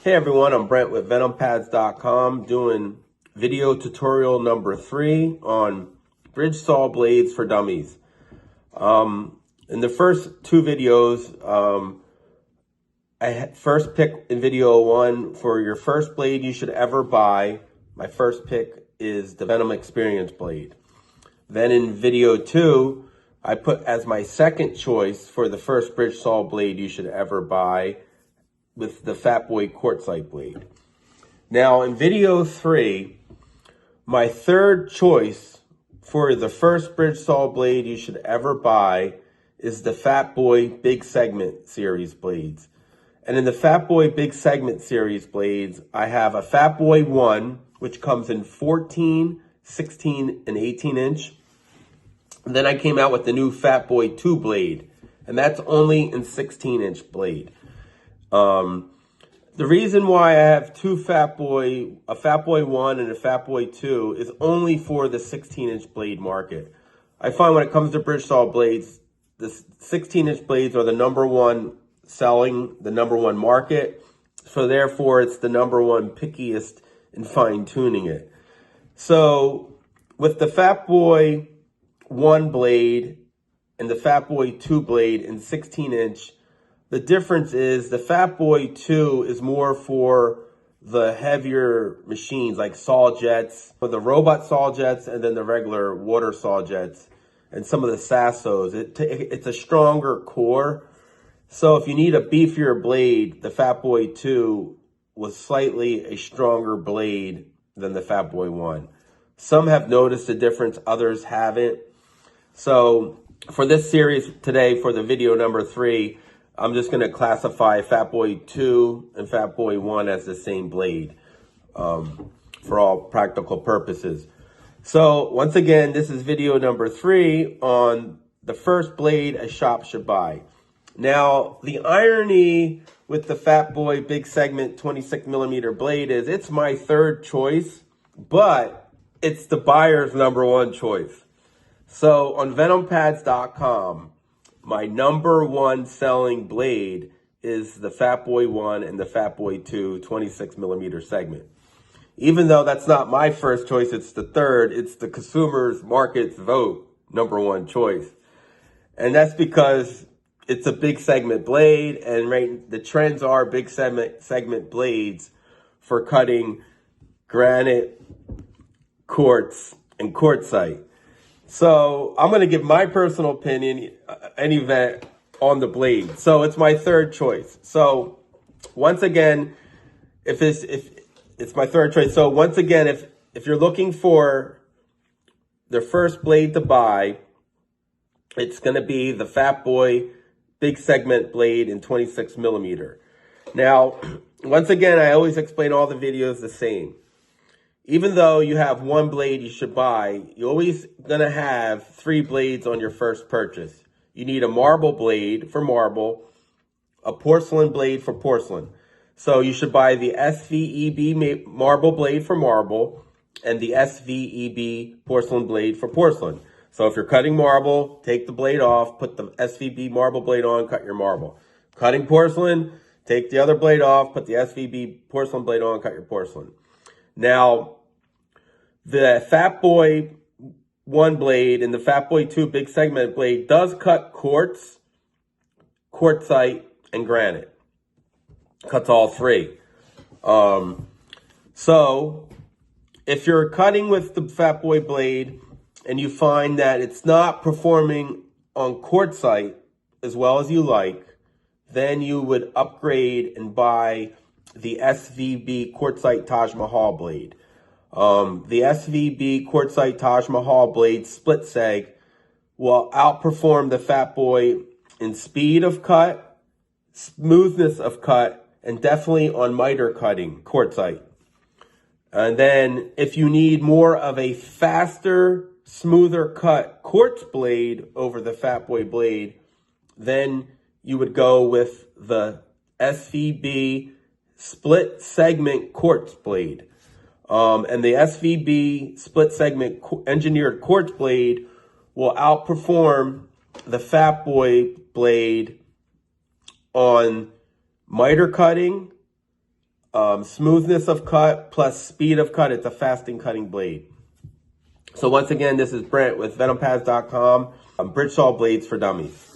Hey everyone, I'm Brent with VenomPads.com doing video tutorial number 3 on bridge saw blades for dummies. In the first 2 videos, I first pick in video 1 for your first blade you should ever buy. My first pick is the Venom Experience blade. Then in video 2, I put as my second choice for the first bridge saw blade you should ever buy with the Fatboy Quartzite blade. Now in video 3, my third choice for the first bridge saw blade you should ever buy is the Fatboy Big Segment series blades. And in the Fatboy Big Segment series blades, I have a Fatboy 1, which comes in 14, 16, and 18 inch. And then I came out with the new Fatboy 2 blade, and that's only in 16 inch blade. The reason why I have a Fatboy 1 and a Fatboy 2 is only for the 16-inch blade market. I find when it comes to bridge saw blades, the 16-inch blades are the number one selling, the number one market. So therefore, it's the number one pickiest in fine-tuning it. So with the Fatboy 1 blade and the Fatboy 2 blade in 16-inch, the difference is the Fatboy 2 is more for the heavier machines like saw jets, for the robot saw jets, and then the regular water saw jets, and some of the Sassos. It's a stronger core. So if you need a beefier blade, the Fatboy 2 was slightly a stronger blade than the Fatboy 1. Some have noticed the difference, others haven't. So for this series today, for the video number 3, I'm just going to classify Fatboy 2 and Fatboy 1 as the same blade for all practical purposes. So once again, this is video number 3 on the first blade a shop should buy. Now, the irony with the Fatboy Big Segment 26mm blade is it's my third choice, but it's the buyer's number 1 choice. So on VenomPads.com, my number 1 selling blade is the Fatboy 1 and the Fatboy 2 26mm segment. Even though that's not my first choice, it's the third, it's the consumer's market's vote number 1 choice. And that's because it's a big segment blade, and the trends are big segment blades for cutting granite, quartz, and quartzite. So I'm going to give my personal opinion, on the blade. So it's my third choice. So once again, if it's my third choice. So once again, if you're looking for the first blade to buy, it's going to be the Fatboy Big Segment blade in 26mm. Now, once again, I always explain all the videos the same. Even though you have 1 blade you should buy, you're always going to have 3 blades on your first purchase. You need a marble blade for marble, a porcelain blade for porcelain. So you should buy the SVEB marble blade for marble and the SVEB porcelain blade for porcelain. So if you're cutting marble, take the blade off, put the SVB marble blade on, cut your marble. Cutting porcelain, take the other blade off, put the SVB porcelain blade on, cut your porcelain. Now, the Fatboy 1 blade and the Fatboy 2 Big Segment blade does cut quartz, quartzite, and granite. Cuts all 3. So, if you're cutting with the Fatboy blade and you find that it's not performing on quartzite as well as you like, then you would upgrade and buy the SVB Quartzite Taj Mahal blade. The SVB Quartzite Taj Mahal blade split seg will outperform the Fatboy in speed of cut, smoothness of cut, and definitely on miter cutting, quartzite. And then if you need more of a faster, smoother cut quartz blade over the Fatboy blade, then you would go with the SVB split segment quartz blade. And the SVB split segment engineered quartz blade will outperform the Fatboy blade on miter cutting, smoothness of cut plus speed of cut. It's a fasting cutting blade. So once again, this is Brent with VenomPads.com. Bridge saw blades for dummies.